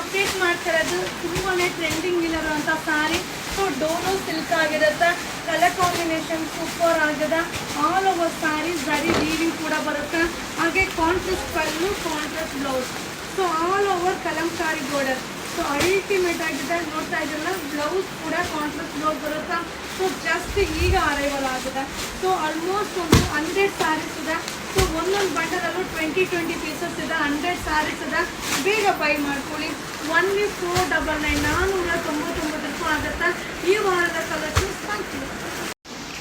Update ಮಾಡ್ತಿರೋದು ತುಂಬಾ trending ಇಲ್ಲಿರುವಂಥ ಸಾರಿ. ಸೊ ಡೋಲೋ ಸಿಲ್ಕ್ ಆಗಿರುತ್ತೆ, ಕಲರ್ ಕಾಂಬಿನೇಷನ್ ಸೂಪರ್ ಆಗಿದೆ. All over sari zari weaving ಕೂಡ ಬರುತ್ತೆ. ಹಾಗೆ contrast pallu, contrast blouse. So all over Kalamkari border. So ultimate ಆಗಿದೆ, ನೋಡ್ತಾ ಇದ್ರಲ್ಲ. ಬ್ಲೌಸ್ ಕೂಡ ಕಾಂಟ್ರಾಸ್ಟ್ ಬ್ಲೌಸ್ ಬರುತ್ತೆ. ಸೊ ಜಸ್ಟ್ ಈಗ ಅರೈವಲ್ ಆಗಿದೆ. ಸೊ ಆಲ್ಮೋಸ್ಟ್ ಒಂದು 100 ಸ್ಯಾರೀಸ್ ಇದೆ. ಸೊ ಒಂದೊಂದು ಬಂಡಲಲ್ಲೂ 20 ಪೀಸಸ್ ಇದೆ. 100 ಸ್ಯಾರೀಸ್ ಇದೆ. ಬೇಗ ಬೈ ಮಾಡ್ಕೊಳ್ಳಿ. ಒನ್ಲಿ 499 499 ರೂಪಾಯಿ ಆಗುತ್ತೆ. ಈ ವಾರದ ಕಲೆಕ್ಷನ್ಸ್ ಮಾಡ್ತೀವಿ.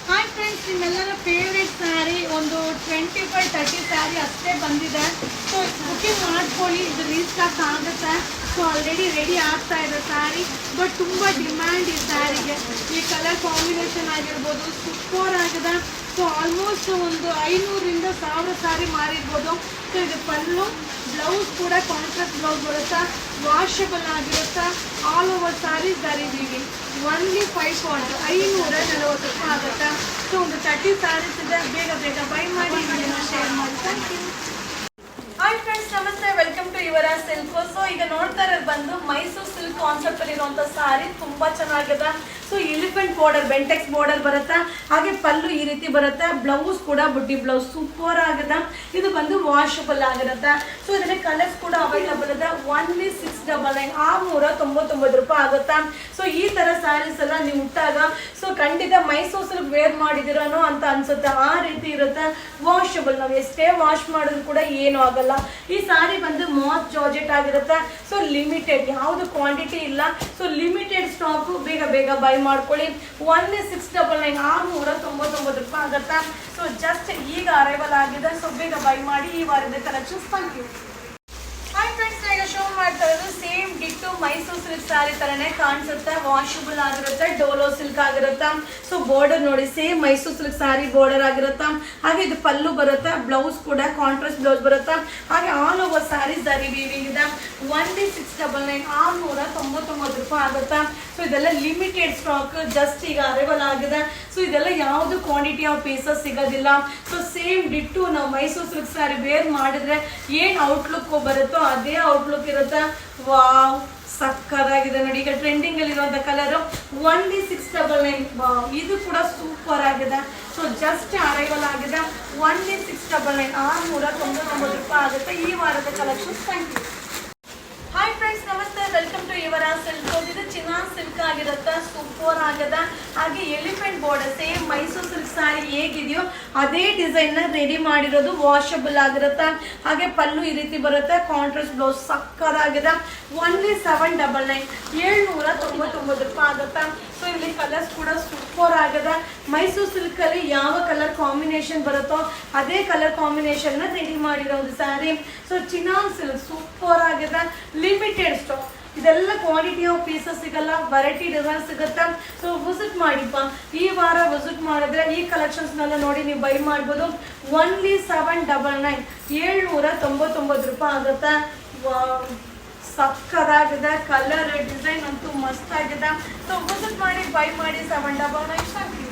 ಹಾಯ್ ಫ್ರೆಂಡ್ಸ್, ನಿಮ್ಮೆಲ್ಲರ ಫೇವ್ರೇಟ್ ಸ್ಯಾರಿ ಒಂದು 25-30 ಸ್ಯಾರಿ ಅಷ್ಟೇ ಬಂದಿದೆ. ಸೊ ಬುಕಿಂಗ್ ಮಾಡ್ಕೊಳ್ಳಿ, ಇದು ರೀಸ್ಟಾಕ್ ಆಗುತ್ತೆ. ಸೊ ಆಲ್ರೆಡಿ ರೆಡಿ ಆಗ್ತಾ ಇದೆ ಸ್ಯಾರಿ. ಬಟ್ ತುಂಬ ಡಿಮ್ಯಾಂಡ್ ಈ ಸ್ಯಾರಿಗೆ. ಈ ಕಲರ್ ಕಾಂಬಿನೇಷನ್ ಆಗಿರ್ಬೋದು ಸೂಪರ್ ಆಗಿದೆ. ಸೊ ಆಲ್ಮೋಸ್ಟ್ ಒಂದು 500ರಿಂದ 1000 ಸ್ಯಾರಿ ಮಾರಿರ್ಬೋದು. ಸೊ ಇದು ಪಲ್ಲು, ಬ್ಲೌಸ್ ಕೂಡ ಕಾಂಟ್ರಾಸ್ಟ್ ಬ್ಲೌಸ್ ಬರುತ್ತೆ. ವಾಷಬಲ್ ಆಗಿರುತ್ತೆ. ಆಲ್ ಓವರ್ ಸ್ಯಾರಿ ಜರಿ ವೀವಿಂಗ್. ಒನ್ಲಿ 540 ರೂಪಾಯಿ ಆಗುತ್ತೆ. ಸೊ ಒಂದು 30 ಸ್ಯಾರೀಸ್ ಇದೆ. ಬೇಗ ಬೈ ಮಾಡಿ, ಶೇರ್ ಮಾಡಿ. Thank you. ಹಾಯ್ ಫ್ರೆಂಡ್ಸ್, ನಮಸ್ತೆ, ವೆಲ್ಕಮ್ ಟು ಯುವರಾ ಸಿಲ್ಕ್. ಸೊ ಈಗ ನೋಡ್ತಾ ಇರೋದು ಬಂದು ಮೈಸೂರು ಸಿಲ್ಕ್ ಕಾನ್ಸೆಪ್ಟ್ ಅಲ್ಲಿ ಇರುವಂತ ಸಾರಿ. ತುಂಬಾ ಚೆನ್ನಾಗಿದೆ. So elephant border, Bentex border ಬರುತ್ತೆ. ಹಾಗೆ ಪಲ್ಲು ಈ ರೀತಿ ಬರುತ್ತೆ. ಬ್ಲೌಸ್ ಕೂಡ ಬುಟ್ಟಿ ಬ್ಲೌಸ್ ಸೂಪರ್ ಆಗಿದೆ. ಇದು ಬಂದು ವಾಷಬಲ್ ಆಗಿರುತ್ತೆ. ಸೊ ಇದರಲ್ಲಿ ಕಲರ್ಸ್ ಕೂಡ ಅವೈಲಬಲ್ ಇದೆ. ಒನ್ಲಿ 699 699 ರೂಪಾಯಿ ಆಗುತ್ತೆ. ಸೊ ಈ ತರ ಸ್ಯಾರೀಸ್ ಎಲ್ಲ ನೀವು ಉಟ್ಟಾಗ ಸೊ ಖಂಡಿತ ಮೈಸೂರು ಸಿಲ್ಕ್ ವೇರ್ ಮಾಡಿದಿರೋನು ಅಂತ ಅನ್ಸುತ್ತೆ. ಆ ರೀತಿ ಇರುತ್ತೆ. ವಾಷಬಲ್, ನಾವು ಎಷ್ಟೇ ವಾಶ್ ಮಾಡಿದ್ರು ಕೂಡ ಏನು ಆಗಲ್ಲ. ಈ ಸಾರಿ ಬಂದು ಮಾತ್ ಜಾರ್ಜೆಟ್ ಆಗಿರುತ್ತೆ. ಸೊ ಲಿಮಿಟೆಡ್, ಯಾವುದು ಕ್ವಾಂಟಿಟಿ ಇಲ್ಲ. So limited stock. ಬೇಗ ಬೈ ಮಾಡ್ಕೊಳ್ಳಿ. ಒನ್ಲಿ 699 699 ರೂಪಾಯಿ ಆಗುತ್ತೆ. ಸೊ ಜಸ್ಟ್ ಈಗ ಅರೈವಲ್ ಆಗಿದೆ. ಸೊ ಬೇಗ ಬೈ ಮಾಡಿ. ಈ ವಾರದ collections. Thank you. Hi friends, ಈಗ ಶೋ ಮಾಡ್ತಾ ಇರೋದು same ditto Mysuru silk sari ತರನೇ ಕಾಣಿಸುತ್ತೆ. ವಾಷಬಲ್ ಆಗಿರುತ್ತೆ. ಡೋಲೋ ಸಿಲ್ಕ್ ಆಗಿರುತ್ತೆ. ಸೊ ಬಾರ್ಡರ್ ನೋಡಿ, same Mysuru silk sari border ಆಗಿರುತ್ತೆ. ಹಾಗೆ ಇದು ಪಲ್ಲು ಬರುತ್ತೆ. ಬ್ಲೌಸ್ ಕೂಡ ಕಾಂಟ್ರಾಸ್ಟ್ ಬ್ಲೌಸ್ ಬರುತ್ತೆ. ಹಾಗೆ ಆಲ್ ಓವರ್ ಸ್ಯಾರಿ ಜರಿ ವೀವಿಂಗ್ ಇದೆ. ಒನ್ಲಿ 699 699 ರೂಪಾಯಿ ಆಗುತ್ತೆ. ಸೊ ಇದೆಲ್ಲ ಲಿಮಿಟೆಡ್ ಸ್ಟಾಕ್. ಜಸ್ಟ್ ಈಗ ಅರೈವಲ್ ಆಗಿದೆ. ಸೊ ಇದೆಲ್ಲ ಯಾವುದು ಕ್ವಾಂಟಿಟಿ ಆಫ್ ಪೀಸಸ್ ಸಿಗೋದಿಲ್ಲ. ಸೊ ಸೇಮ್ ಡಿಟ್ಟು ನಾವು ಮೈಸೂರು ಸಿಲ್ಕ್ ಸ್ಯಾರಿ ವೇರ್ ಮಾಡಿದ್ರೆ ಏನು ಔಟ್ಲುಕ್ ಬರುತ್ತೋ ಅದೇ ಔಟ್ಲುಕ್ ಇರುತ್ತೆ. ವಾವ್, ಸಕ್ಕದಾಗಿದೆ ನೋಡಿ. ಈಗ ಟ್ರೆಂಡಿಂಗ್ ಅಲ್ಲಿ ಇರುವಂತ ಕಲರ್ ಒನ್ಲಿ 699. ವಾವ್, ಇದು ಕೂಡ ಸೂಪರ್ ಆಗಿದೆ. ಸೊ ಜಸ್ಟ್ ಅರೈವಲ್ ಆಗಿದೆ. ಒನ್ಲಿ 699 699 ರೂಪಾಯಿ ಆಗುತ್ತೆ. ಈ ವಾರದ collections. Thank you. Hi friends, ನಮಸ್ತೆ, ವೆಲ್ಕಮ್ ಟು ಯುವರಾ ಸಿಲ್ಕ್. ಇದು ಚಿನಾನ್ ಸಿಲ್ಕ್ ಆಗಿರುತ್ತೆ. ಸೂಪರ್ ಆಗಿದೆ. ಹಾಗೆ elephant border, same Mysuru silk sari ಹೇಗಿದೆಯೋ ಅದೇ ಡಿಸೈನ್ ನ ರೆಡಿ ಮಾಡಿರೋದು. ವಾಷಬಲ್ ಆಗಿರುತ್ತೆ. ಹಾಗೆ ಪಲ್ಲು ಈ ರೀತಿ ಬರುತ್ತೆ. Contrast blouse ಸಕ್ಕದಾಗಿದೆ. ಒನ್ಲಿ 799 799 ರೂಪಾಯಿ ಆಗುತ್ತೆ. ಸೊ ಇಲ್ಲಿ ಕಲರ್ಸ್ ಕೂಡ ಸೂಪರ್ ಆಗಿದೆ. ಮೈಸೂರು ಸಿಲ್ಕ್ ಅಲ್ಲಿ ಯಾವ ಕಲರ್ ಕಾಂಬಿನೇಷನ್ ಬರುತ್ತೋ ಅದೇ ಕಲರ್ ಕಾಂಬಿನೇಷನ್ ನ ರೆಡಿ ಮಾಡಿರೋ ಒಂದು sari. So chinon silk super ಆಗಿದೆ. Limited stock. ಇದೆಲ್ಲ ಕ್ವಾಂಟಿಟಿ ಆಫ್ ಪೀಸಸ್ ಸಿಗಲ್ಲ. ವೆರೈಟಿ ಡಿಸೈನ್ ಸಿಗುತ್ತೆ. ಸೊ ವಿಸಿಟ್ ಮಾಡಿಪ್ಪ. ಈ ವಾರ ವಿಸಿಟ್ ಮಾಡಿದ್ರೆ ಈ ಕಲೆಕ್ಷನ್ಸ್ನೆಲ್ಲ ನೋಡಿ ನೀವು ಬೈ ಮಾಡ್ಬೋದು. ಒನ್ಲಿ 799 799 ರೂಪಾಯಿ ಆಗುತ್ತೆ. ಸಕ್ಕದಾಗಿದೆ. ಕಲರ್ ಡಿಸೈನ್ ಅಂತೂ ಮಸ್ತ್ ಆಗಿದೆ. ಸೊ ವಿಸಿಟ್ ಮಾಡಿ, ಬೈ ಮಾಡಿ. 799.